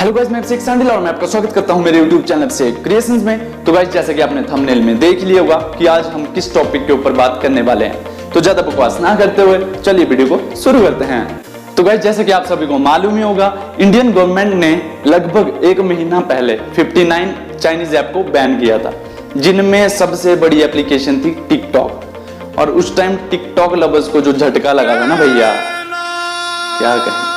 Hello guys, मैं अभिषेक सांडिल और मैं आपका स्वागत करता हूं मेरे YouTube चैनल से क्रिएशंस में। तो गाइस, जैसा कि आपने थंबनेल में देख लिया होगा कि आज हम किस टॉपिक के ऊपर बात करने वाले हैं, तो ज्यादा बकवास ना करते हुए चलिए वीडियो को शुरू करते हैं। तो गाइस, जैसे कि आप सभी को मालूम ही होगा, इंडियन गवर्नमेंट ने लगभग 1 महीना पहले 59 चाइनीज ऐप को बैन किया था, जिनमें सबसे बड़ी एप्लीकेशन थी टिकटॉक। और उस टाइम टिकटॉक लवर्स को जो झटका लगा था ना भैया, क्या कहें।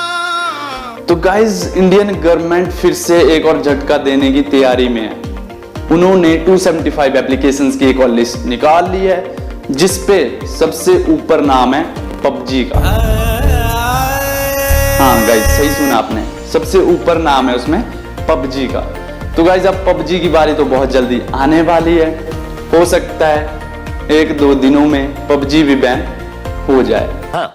तो गाइज, इंडियन गवर्नमेंट फिर से एक और झटका देने की तैयारी में है। उन्होंने 275 एप्लीकेशंस की एक और लिस्ट निकाल ली है, जिसपे सबसे ऊपर नाम है पबजी का। हाँ गाइज, सही सुना आपने, सबसे ऊपर नाम है उसमें पबजी का। तो गाइज, अब पबजी की बारी तो बहुत जल्दी आने वाली है। हो सकता है 1-2 दिनों में पबजी भी बैन हो जाए। हाँ।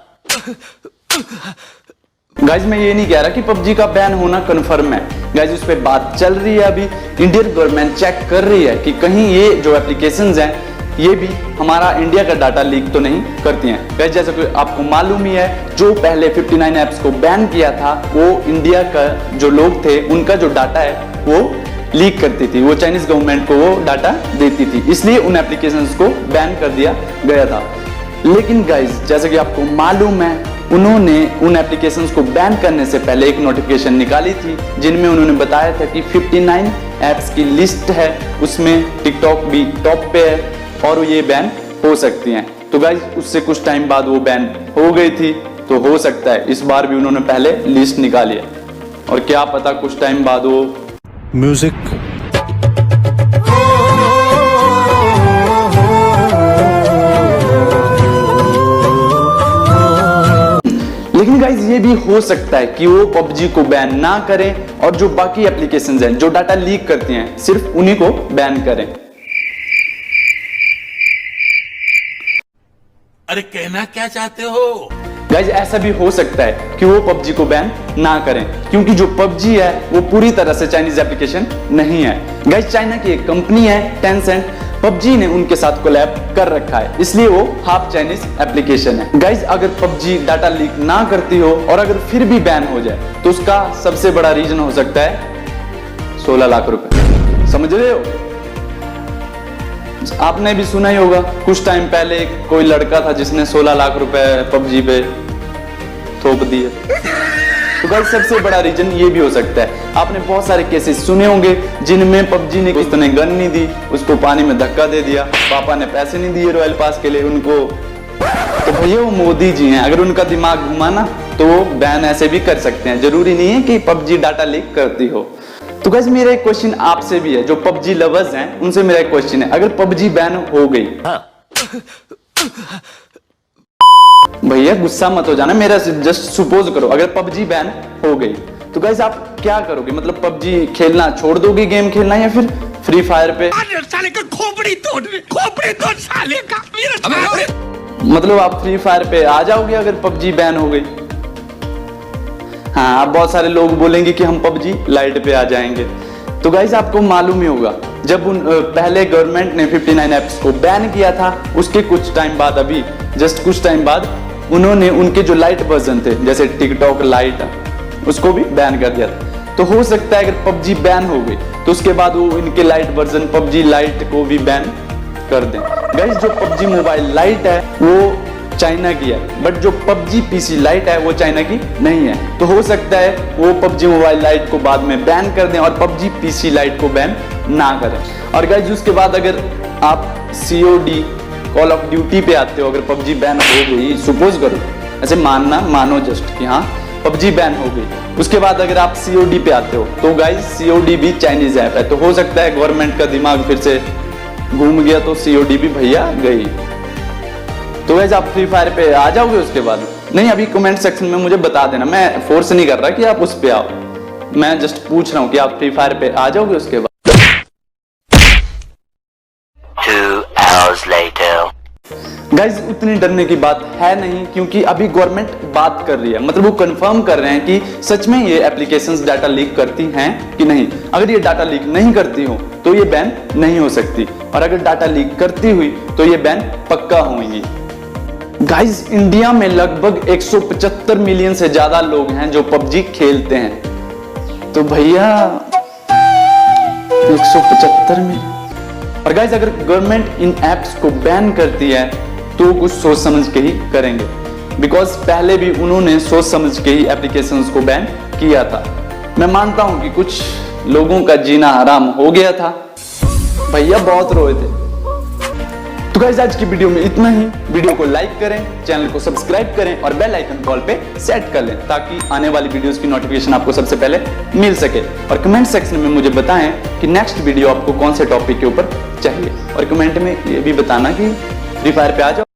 गाइज, मैं ये नहीं कह रहा कि पबजी का बैन होना कंफर्म है। गाइज, उस पर बात चल रही है अभी। इंडियन गवर्नमेंट चेक कर रही है कि कहीं ये जो एप्लीकेशंस हैं, ये भी हमारा इंडिया का डाटा लीक तो नहीं करती हैं। गाइज, जैसा कि आपको मालूम ही है, जो पहले 59 ऐप्स को बैन किया था, वो इंडिया का जो लोग थे, उनका जो डाटा है वो लीक करती थी। वो चाइनीज गवर्नमेंट को वो डाटा देती थी, इसलिए उन एप्लीकेशंस को बैन कर दिया गया था। लेकिन गाइज, जैसा कि आपको मालूम है, उन्होंने उन एप्लीकेशंस को बैन करने से पहले एक नोटिफिकेशन निकाली थी, जिनमें उन्होंने बताया था कि 59 ऐप्स की लिस्ट है, उसमें टिकटॉक भी टॉप पे है और ये बैन हो सकती हैं। तो गाइज, उससे कुछ टाइम बाद वो बैन हो गई थी, तो हो सकता है इस बार भी उन्होंने पहले लिस्ट निकाली है, और क्या पता कुछ टाइम बाद वो म्यूजिक लेकिन गाइज, ये भी हो सकता है कि वो पबजी को बैन ना करें और जो बाकी एप्लीकेशंस हैं जो डाटा लीक करती हैं, सिर्फ उन्हीं को बैन करें। अरे कहना क्या चाहते हो? गाइज, ऐसा भी हो सकता है कि वो पबजी को बैन ना करें, क्योंकि जो पबजी है वो पूरी तरह से चाइनीज एप्लीकेशन नहीं है। गाइज, चाइना की एक कंपनी है टेंसेंट, पबजी ने उनके साथ कोलैब कर रखा है, इसलिए वो हाफ चाइनीज एप्लीकेशन है। गाइज, अगर पबजी डाटा लीक ना करती हो और अगर फिर भी बैन हो जाए, तो उसका सबसे बड़ा रीजन हो सकता है 16 लाख रुपए। समझ रहे हो? आपने भी सुना ही होगा, कुछ टाइम पहले कोई लड़का था जिसने 16 लाख रुपए पबजी पे थोप दिए। तो गाइस, सबसे बड़ा रीजन ये भी हो सकता है। आपने बहुत सारे केसेस सुने होंगे जिनमें पबजी ने उसने गन नहीं दी, उसको पानी में धक्का दे दिया, पापा ने पैसे नहीं दिए रॉयल पास के लिए उनको। तो भैया, वो मोदी जी हैं, अगर उनका दिमाग घुमा ना तो वो बैन ऐसे भी कर सकते हैं। जरूरी नहीं है कि पबजी डाटा लीक करती हो। तो गाइस, मेरा एक क्वेश्चन आपसे भी है, जो पबजी लवर्स हैं उनसे मेरा एक क्वेश्चन है, अगर पबजी बैन हो गई, भैया गुस्सा मत हो जाना, मेरा जस्ट सपोज करो, अगर पबजी बैन हो गई, तो गाइस आप क्या करोगे? मतलब पबजी खेलना छोड़ दोगे, गेम खेलना, या फिर फ्री फायर पे? साले का खोपड़ी तोड़ साले का। मतलब आप फ्री फायर पे आ जाओगे अगर पबजी बैन हो गई? हाँ, अब बहुत सारे लोग बोलेंगे कि हम पबजी लाइट पे आ जाएंगे। तो गाइस, आपको मालूम ही होगा, जब पहले गवर्नमेंट ने 59 ऐप्स को बैन किया था, उसके कुछ टाइम बाद, अभी जस्ट कुछ टाइम बाद, उन्होंने उनके जो लाइट वर्जन थे, जैसे टिकटॉक लाइट, उसको भी बैन कर दिया था। तो हो सकता है अगर पबजी बैन हो गई तो उसके बाद वो इनके लाइट वर्जन पबजी लाइट को भी बैन कर दें। गाइस, जो पबजी मोबाइल लाइट है वो चाइना की है, बट जो पबजी पीसी लाइट है वो चाइना की नहीं है। तो हो सकता है वो पबजी मोबाइल लाइट को बाद में बैन कर दें और पबजी पीसी लाइट को बैन ना करें। और गाइस, उसके बाद अगर आप COD कॉल ऑफ ड्यूटी पे आते हो, अगर पबजी बैन हो गई, सपोज करो, ऐसे मानो जस्ट कि हाँ पबजी बैन हो गई, उसके बाद अगर आप COD पे आते हो, तो गाइस COD भी चाइनीज ऐप है। तो हो सकता है गवर्नमेंट का दिमाग फिर से घूम गया, तो COD भी भैया गई। तो गाइस, आप फ्री फायर पे आ जाओगे उसके बाद? नहीं, अभी कमेंट सेक्शन में मुझे बता देना, मैं फोर्स नहीं कर रहा कि आप उस पे आओ, मैं जस्ट पूछ रहा हूँ कि आप फ्री फायर पे आ जाओगे उसके बाद? 2 hours later. गाइज, उतनी डरने की बात है नहीं, क्योंकि अभी गवर्नमेंट बात कर रही है, मतलब वो कंफर्म कर रहे हैं कि सच में ये एप्लीकेशंस डाटा लीक करती हैं कि नहीं। अगर ये डाटा लीक नहीं करती हो तो ये बैन नहीं हो सकती, और अगर डाटा लीक करती हुई तो ये बैन पक्का होंगी। गाइज, इंडिया में लगभग 175 मिलियन से ज्यादा लोग हैं जो पबजी खेलते हैं। तो भैया 175 में। और गाइस अगर गवर्नमेंट इन एप्स को बैन करती है तो कुछ सोच समझ के ही करेंगे, बिकॉज पहले भी उन्होंने सोच समझ के ही एप्लीकेशंस को बैन किया था। मैं मानता हूं कि कुछ लोगों का जीना हराम हो गया था, भैया बहुत रोए थे। तो गाइस आज की वीडियो में इतना ही। वीडियो को लाइक करें, चैनल को सब्सक्राइब करें और बेल आइकन कॉल पे सेट कर लें ताकि आने वाली वीडियोस की नोटिफिकेशन आपको सबसे पहले मिल सके। और कमेंट सेक्शन में मुझे बताएं कि नेक्स्ट वीडियो आपको कौन से टॉपिक के ऊपर चाहिए, और कमेंट में ये भी बताना कि फ्री फायर पे आ जाओ।